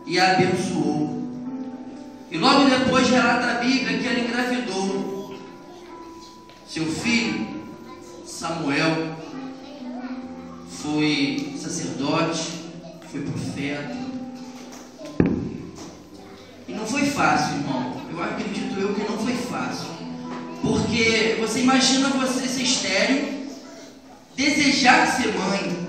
e a abençoou. E logo depois relata a Bíblia que ela engravidou seu filho Samuel. Foi sacerdote, foi profeta. E não foi fácil, irmão. Eu acredito que não foi fácil. Porque você imagina você ser estéril, desejar ser mãe,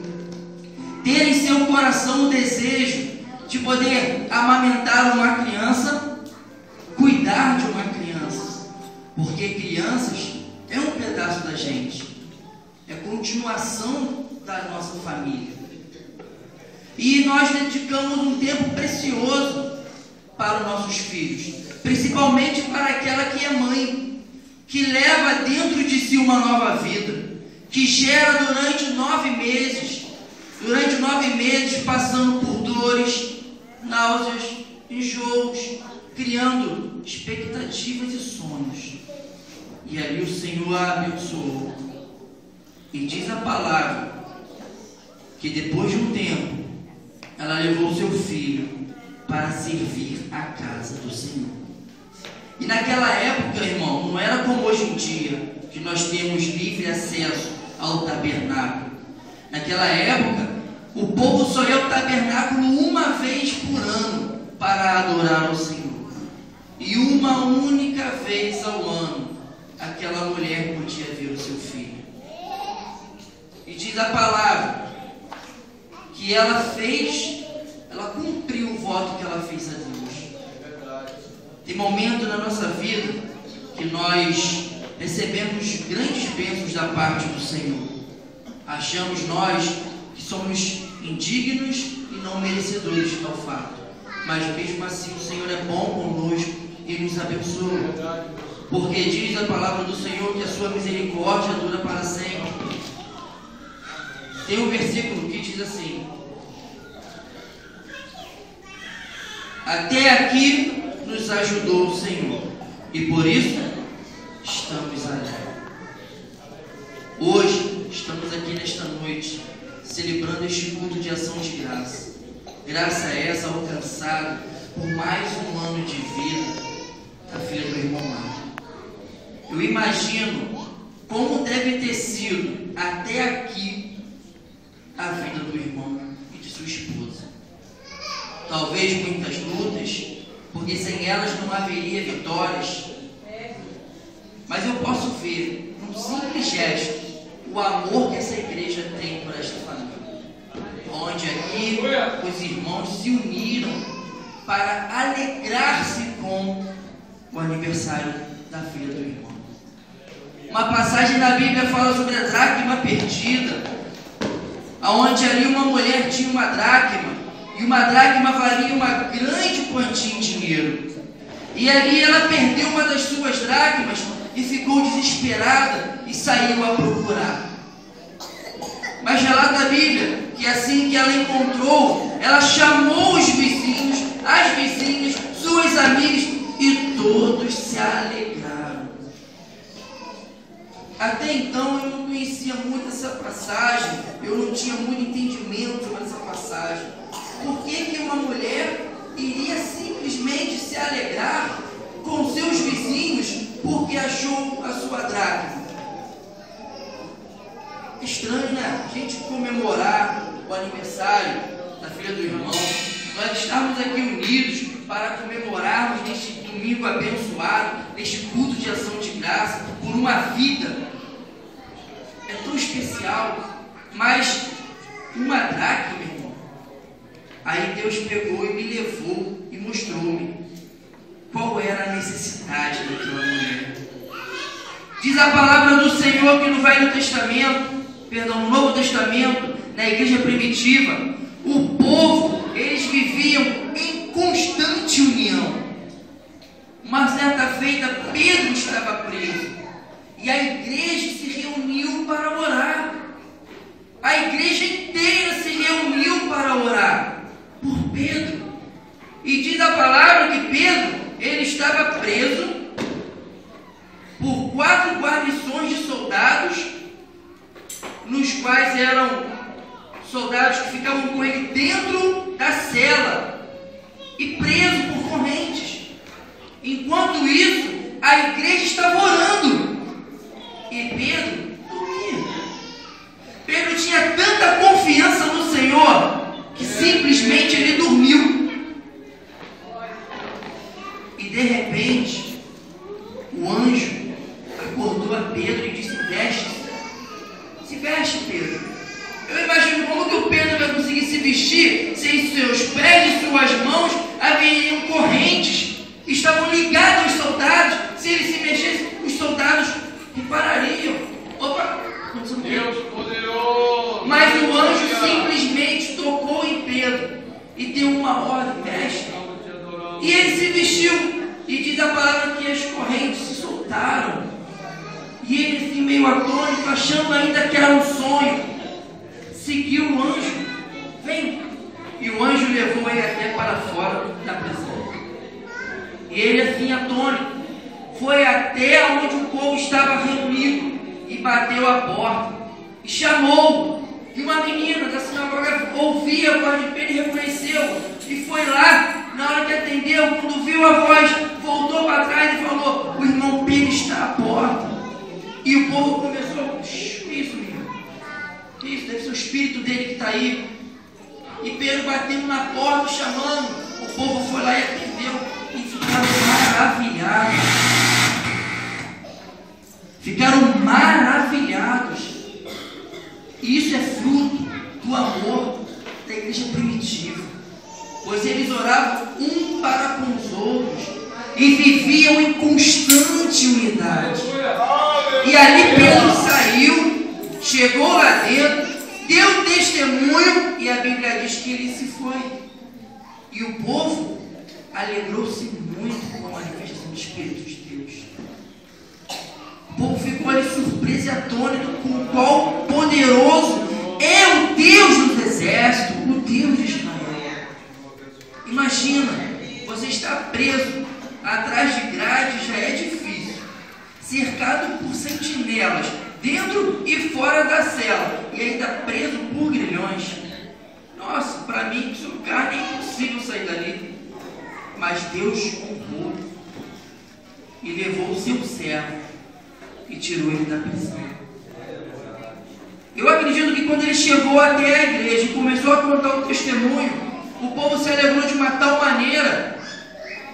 ter em seu coração o desejo de poder amamentar uma criança, cuidar de uma criança. Porque crianças é um pedaço da gente, é continuação da nossa família. E nós dedicamos um tempo precioso para os nossos filhos, principalmente para aquela que é mãe, que leva dentro de si uma nova vida, que gera durante 9 meses, passando por dores, náuseas, enjoos, criando expectativas e sonhos. E ali o Senhor a abençoou. E diz a palavra que depois de um tempo, ela levou seu filho para servir a casa do Senhor. E naquela época, irmão, não era como hoje em dia, que nós temos livre acesso ao tabernáculo. Naquela época, o povo só ia ao tabernáculo uma vez por ano para adorar ao Senhor. E uma única vez ao ano, aquela mulher podia ver o seu filho. E diz a palavra que ela cumpriu o voto que ela fez a Deus. Tem momento na nossa vida que nós recebemos grandes bênçãos da parte do Senhor. Achamos nós que somos indignos e não merecedores de tal fato. Mas mesmo assim o Senhor é bom conosco e nos abençoa. Porque diz a palavra do Senhor que a sua misericórdia dura para sempre. Tem um versículo que diz assim: até aqui nos ajudou o Senhor, e por isso estamos alegres. Hoje estamos aqui nesta noite, celebrando este culto de ação de graça. Graça essa alcançada por mais um ano de vida da filha do irmão Marcos. Eu imagino como deve ter sido até aqui a vida do irmão e de sua esposa. Talvez muitas lutas, porque sem elas não haveria vitórias. Mas eu posso ver, num simples gesto, o amor que essa igreja tem por esta família. Onde aqui os irmãos se uniram para alegrar-se com o aniversário da filha do irmão. Uma passagem da Bíblia fala sobre a dracma perdida, onde ali uma mulher tinha uma dracma, e uma dracma valia uma grande quantia em dinheiro. E ali ela perdeu uma das suas dracmas e ficou desesperada e saiu a procurar. Mas relata a Bíblia que assim que ela encontrou, ela chamou os vizinhos, as vizinhas, suas amigas, e todos se alegraram. Até então eu não conhecia muito essa passagem, eu não tinha muito entendimento sobre essa passagem. Por que uma mulher iria simplesmente se alegrar com seus vizinhos porque achou a sua dracma? Estranho, né? A gente comemorar o aniversário da filha do irmão, nós estamos aqui unidos para comemorarmos neste domingo abençoado, neste culto de ação de graça, por uma vida. É tão especial, mas uma dracma, meu irmão. Aí Deus pegou e me levou e mostrou-me qual era a necessidade daquela mulher. Diz a palavra do Senhor que no no Novo Testamento, na igreja primitiva, o povo, eles viviam em constante união. Uma certa feita, Pedro estava preso, e a igreja se reuniu para orar. A igreja inteira se reuniu para orar por Pedro. E diz a palavra que Pedro, ele estava preso por 4 guarnições de soldados, nos quais eram soldados que ficavam com ele dentro da cela. Enquanto isso, a igreja estava orando. E Pedro dormia. Pedro tinha tanta confiança no Senhor que simplesmente ele dormiu. E de repente, o anjo acordou a Pedro e disse: veste-se. Se veste, Pedro. Eu imagino como que o Pedro vai conseguir se vestir se em seus pés e suas mãos haveriam correntes. Estavam ligados aos soldados. Se ele se mexesse, os soldados reparariam. Opa, Deus poderoso. Mas o anjo simplesmente tocou em Pedro e deu uma ordem: veste. E ele se vestiu. E diz a palavra que as correntes se soltaram. E ele, assim, meio atônito, achando ainda que era um sonho, seguiu o anjo. Vem. E o anjo levou ele até para fora da prisão. E ele, assim, atônito, foi até onde o povo estava reunido e bateu a porta e chamou. E uma menina da sinagoga ouvia a voz de Pedro e reconheceu. E foi lá. Na hora que atendeu, quando viu a voz, voltou para trás e falou: o irmão Pedro está à porta. E o povo começou: que isso, menino? Que isso? Deve ser o espírito dele que está aí. E Pedro bateu na porta chamando. O povo foi lá e atendeu. E ficaram maravilhados. Ficaram maravilhados. E isso é fruto do amor da igreja primitiva. Pois eles oravam um para com os outros e viviam em constante unidade. E ali Pedro saiu, chegou lá dentro, deu testemunho e a Bíblia diz que ele se foi. E o povo alegrou-se muito com a manifestação do Espírito de Deus. O povo ficou ali surpreso e atônito com qual poderoso é o Deus dos exércitos, o Deus de Israel. Imagina, você está preso atrás de grades, já é difícil, cercado por sentinelas, dentro e fora da cela, e ainda preso por grilhões. Nossa, para mim, isso carne é impossível sair dali. Mas Deus honrou e levou o seu servo e tirou ele da prisão. Eu acredito que quando ele chegou até a igreja e começou a contar o testemunho, o povo se alegrou de uma tal maneira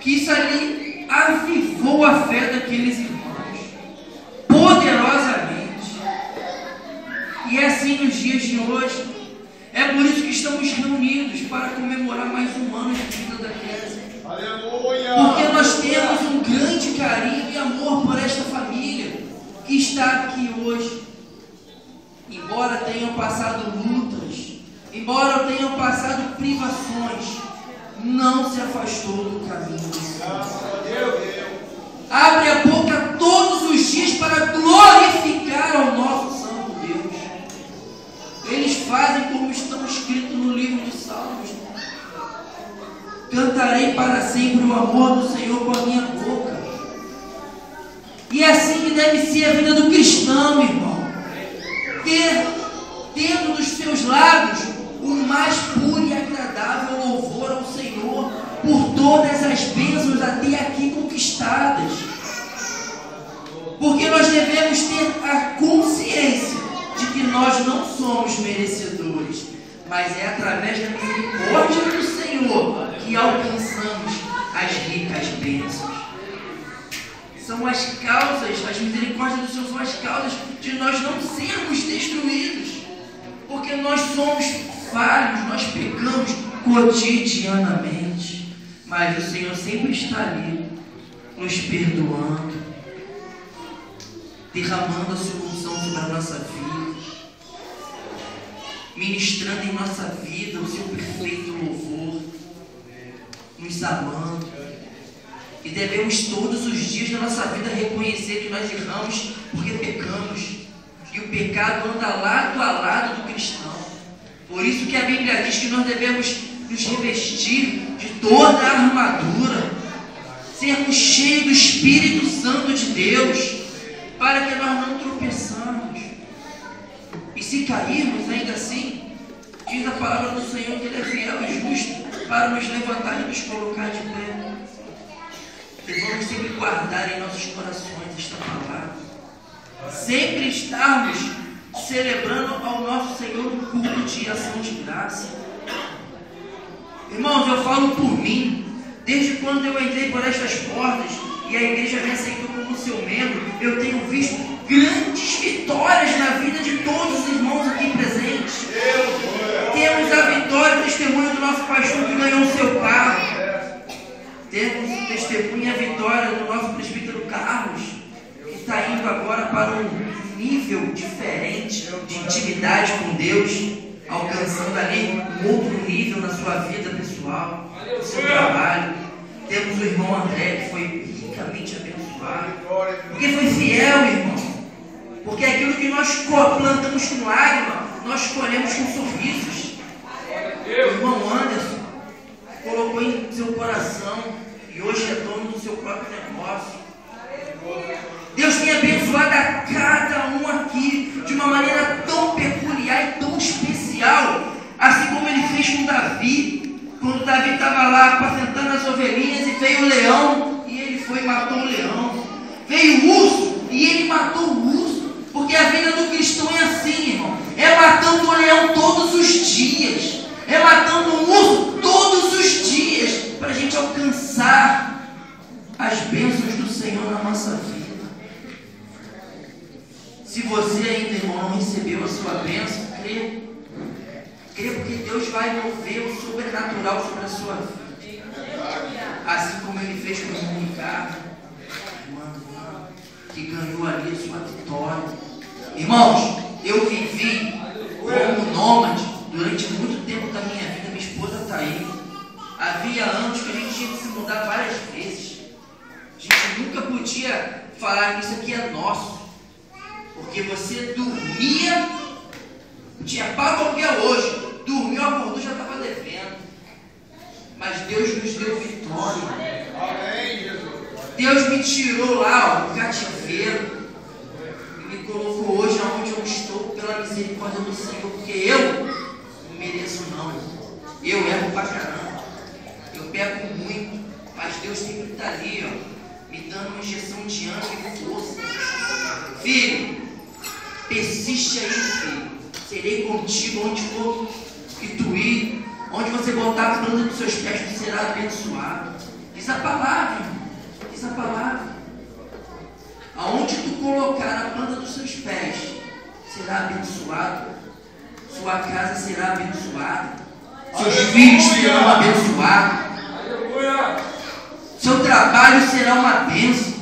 que isso ali avivou a fé daqueles irmãos poderosamente. E é assim nos dias de hoje. É por isso que estamos reunidos para comemorar mais um ano de vida da Kézia. Aleluia! Porque nós temos um grande carinho e amor por esta família que está aqui hoje. Embora tenham passado lutas, embora tenham passado privações, não se afastou do caminho do Senhor. Abre a boca todos os dias para glorificar ao nosso Santo Deus. Eles fazem como está escrito no livro de Salmos: cantarei para sempre o amor do Senhor com a minha boca. E é assim que deve ser a vida do cristão, irmão. Tendo dos seus lábios o mais puro e agradável louvor ao Senhor por todas as bênçãos até aqui conquistadas. Porque nós devemos ter a consciência de que nós não somos merecedores, mas é através da misericórdia do Senhor que alcançamos as ricas bênçãos. São as causas, as misericórdias do Senhor são as causas de nós não sermos destruídos. Porque nós somos falhos, nós pecamos cotidianamente. Mas o Senhor sempre está ali, nos perdoando, derramando a sua unção sobre a nossa vida, ministrando em nossa vida o seu perfeito louvor, nos amando. E devemos todos os dias da nossa vida reconhecer que nós erramos porque pecamos. E o pecado anda lado a lado do cristão. Por isso que a Bíblia diz que nós devemos nos revestir de toda a armadura, sermos cheios do Espírito Santo de Deus, para que nós não tropeçamos. E se cairmos, ainda assim, diz a palavra do Senhor que Ele é fiel e justo para nos levantar e nos colocar de pé. devamos sempre guardar em nossos corações esta palavra. Sempre estarmos celebrando ao nosso Senhor um culto de ação de graça. Irmãos, eu falo por mim. Desde quando eu entrei por estas portas e a igreja me aceitou como seu membro, eu tenho visto grandes vitórias na vida de todos os irmãos aqui presentes. Temos a vitória, o testemunho do nosso pastor que ganhou o seu carro. Temos o testemunho e a vitória do nosso presbítero Carlos, que está indo agora para um nível diferente de intimidade com Deus, alcançando ali um outro nível na sua vida pessoal, no seu trabalho. Temos o irmão André, que foi ricamente abençoado, porque foi fiel, irmão. Porque aquilo que nós plantamos com lágrima, nós colhemos com sorrisos. O irmão Anderson colocou em seu coração e hoje é dono do seu próprio negócio. Deus tem abençoado a cada um aqui de uma maneira tão peculiar e tão especial, assim como ele fez com Davi, quando Davi estava lá apacentando as ovelhinhas e veio o leão e ele foi e matou o leão. Veio o urso e ele matou o urso, porque a vida do cristão é assim, irmão, é matando o leão todos os dias, é matando o urso todos os dias, para a gente alcançar as bênçãos do Senhor na nossa vida. Se você ainda, irmão, não recebeu a sua bênção, crê. Crê, porque Deus vai mover o sobrenatural sobre a sua vida. Assim como Ele fez com o irmão Ricardo, que ganhou ali a sua vitória. Irmãos, eu vivi como nômade durante muito tempo da minha vida. Minha esposa está aí. Havia anos que a gente tinha que se mudar várias vezes. A gente nunca podia falar que isso aqui é nosso. Porque você dormia, tinha pago aluguel hoje, dormiu, acordou, já estava devendo. Mas Deus nos deu vitória. Deus me tirou lá, do cativeiro, e me colocou hoje onde eu estou pela misericórdia do Senhor, porque eu não mereço não. Eu erro pra caramba, eu peco muito, mas Deus sempre está ali, ó, me dando uma injeção de ânimo e força. Filho, persiste aí, filho. Serei contigo onde for que tu ir, onde você botar a planta dos seus pés, tu será abençoado. Diz a palavra, irmão. Diz a palavra. Aonde tu colocar a planta dos seus pés, será abençoado. Sua casa será abençoada. Seus filhos serão abençoados. Seu trabalho será uma bênção.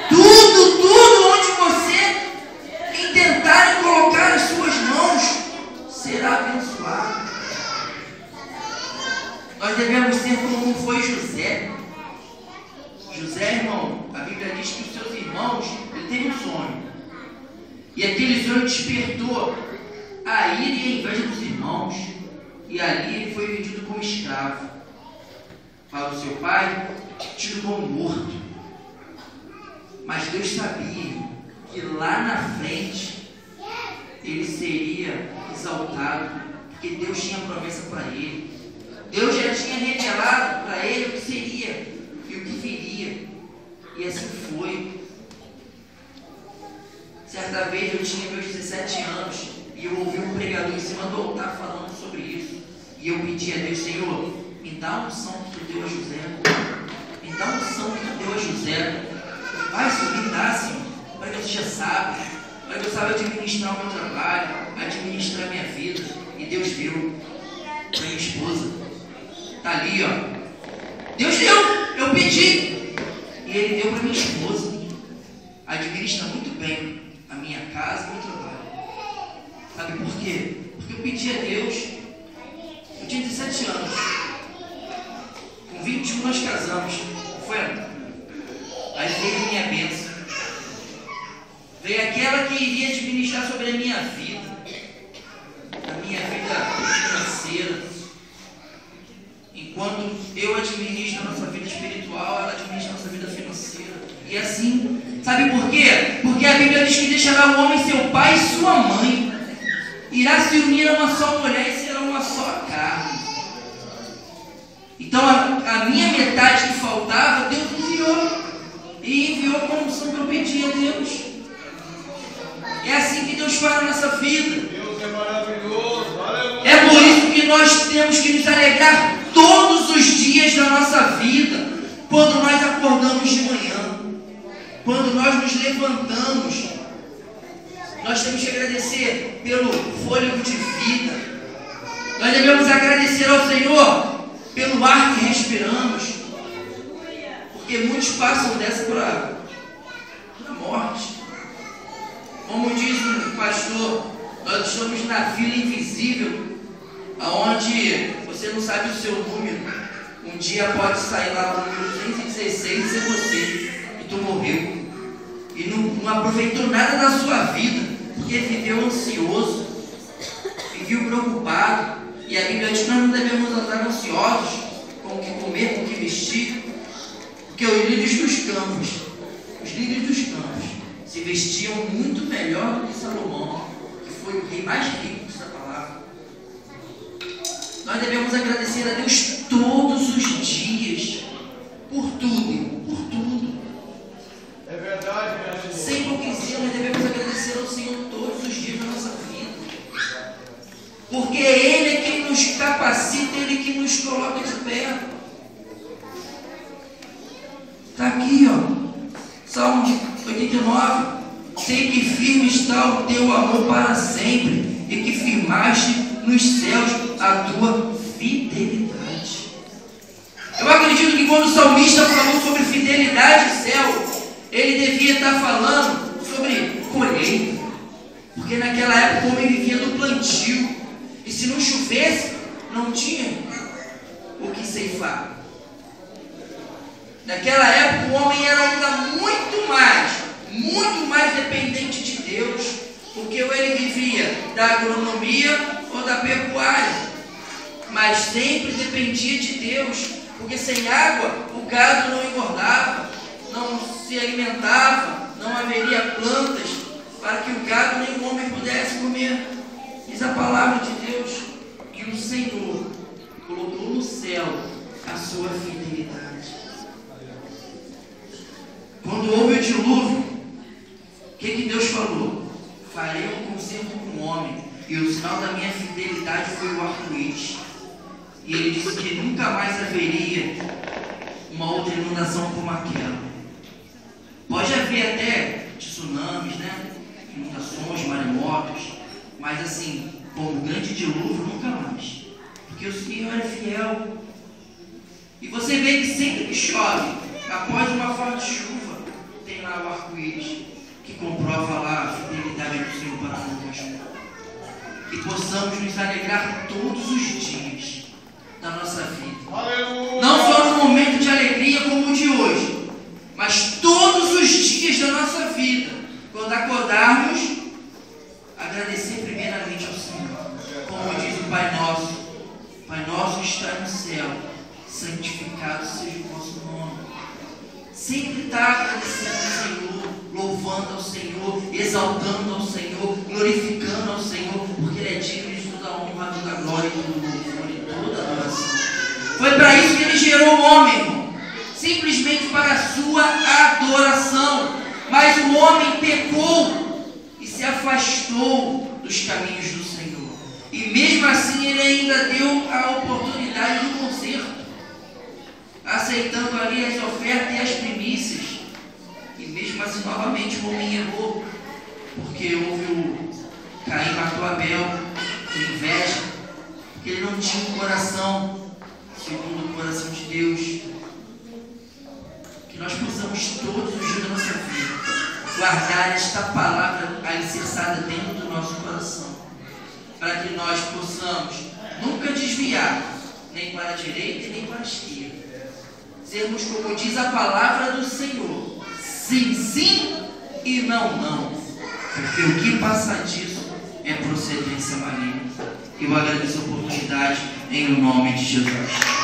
Tudo onde você tentar colocar as suas mãos será abençoado. Nós devemos ser como foi José. José, irmão, a Bíblia diz que os seus irmãos, ele teve um sonho. E aquele sonho despertou a ira e a inveja dos irmãos. E ali ele foi vendido como escravo. Para o seu pai, tido como morto. Mas Deus sabia que lá na frente ele seria exaltado, porque Deus tinha promessa para ele. Deus já tinha revelado para ele o que seria e o que viria. E assim foi. Certa vez eu tinha meus 17 anos e eu ouvi um pregador em cima do altar falando sobre isso. E eu pedi a Deus: Senhor, me dá a unção que tu deu a José. Me dá a unção que tu deu a José. Vai subir, dá, Senhor, para que eu seja sábio, para que eu saiba administrar o meu trabalho, administrar a minha vida. E Deus deu para minha esposa. Está ali, ó. Deus deu, eu pedi. E Ele deu para minha esposa. Administra muito bem a minha casa e o meu trabalho. Sabe por quê? Porque eu pedi a Deus. Eu tinha 17 anos. Com 21 nós casamos. Foi a Aí veio a minha bênção. Veio aquela que iria administrar sobre a minha vida financeira. Enquanto eu administro a nossa vida espiritual, ela administra a nossa vida financeira. E assim, sabe por quê? Porque a Bíblia diz que deixará o homem seu pai e sua mãe. Irá se unir a uma só mulher e será uma só carne. Então a minha metade que faltava, Deus enviou. Deus faz na nossa vida. Deus é maravilhoso. Aleluia. É por isso que nós temos que nos alegrar todos os dias da nossa vida, quando nós acordamos de manhã, quando nós nos levantamos. Nós temos que agradecer pelo fôlego de vida. Nós devemos agradecer ao Senhor pelo ar que respiramos, porque muitos passam dessa para a morte. Como diz o pastor, nós estamos na fila invisível, aonde você não sabe o seu número. Um dia pode sair lá o número 216 e ser você, e tu morreu, e não aproveitou nada da sua vida, porque viveu ansioso, viveu preocupado. E a Bíblia diz que nós não devemos andar ansiosos com o que comer, com o que vestir, porque os lírios dos campos se vestiam muito melhor do que Salomão, que foi o rei mais rico dessa palavra. Nós devemos agradecer a Deus todos os dias, por tudo, É verdade, meu Deus. sem hipocrisia. Nós devemos agradecer ao Senhor todos os dias da nossa vida, porque Ele é quem nos capacita, Ele é quem nos coloca de pé. Está aqui, ó, Salmo 89. Sei que firme está o teu amor para sempre, e que firmaste nos céus a tua fidelidade. Eu acredito que quando o salmista falou sobre fidelidade e céu, ele devia estar falando sobre colheita, porque naquela época o homem vivia do plantio, e se não chovesse, não tinha o que ceifar. Naquela época o homem era ainda muito mais dependente de Deus, porque ou ele vivia da agronomia ou da pecuária, mas sempre dependia de Deus, porque sem água o gado não engordava, não se alimentava, não haveria plantas para que o gado nem o homem pudesse comer. Diz a palavra de Deus que o Senhor colocou no céu a sua fidelidade. Quando houve o dilúvio, o que Deus falou? Farei um concerto com o homem, e o sinal da minha fidelidade foi o arco-íris. E ele disse que nunca mais haveria uma outra inundação como aquela. Pode haver até tsunamis, né? Inundações, maremotos, mas assim, como o grande dilúvio, nunca mais. Porque o Senhor é fiel. E você vê que sempre que chove, após uma forte chuva, tem lá o arco-íris, que comprova lá a fidelidade do Senhor para conosco. Que possamos nos alegrar todos os dias da nossa vida. Aleluia. Não só no momento de alegria como o de hoje, mas todos os dias da nossa vida. Quando acordarmos, agradecer primeiramente ao Senhor. Como diz o Pai Nosso: Pai Nosso que está no céu, santificado seja o vosso nome. Sempre está agradecendo ao Senhor, louvando ao Senhor, exaltando ao Senhor, glorificando ao Senhor, porque Ele é digno de toda a honra, toda a glória, todo louvor e toda a adoração. Foi para isso que Ele gerou o homem, irmão, simplesmente para a sua adoração. Mas o homem pecou e se afastou dos caminhos do Senhor. E mesmo assim Ele ainda deu a oportunidade do conserto, aceitando ali as ofertas e as primícias. E mesmo assim novamente o homem errou, porque houve o Caim matou Abel por inveja, porque ele não tinha um coração segundo o coração de Deus. Que nós possamos todos os dias da nossa vida guardar esta palavra alicerçada dentro do nosso coração, para que nós possamos nunca desviar nem para a direita e nem para a esquerda, sermos como diz a palavra do Senhor: sim, sim e não, não, porque o que passa disso é procedência maligna. Eu agradeço a oportunidade em nome de Jesus.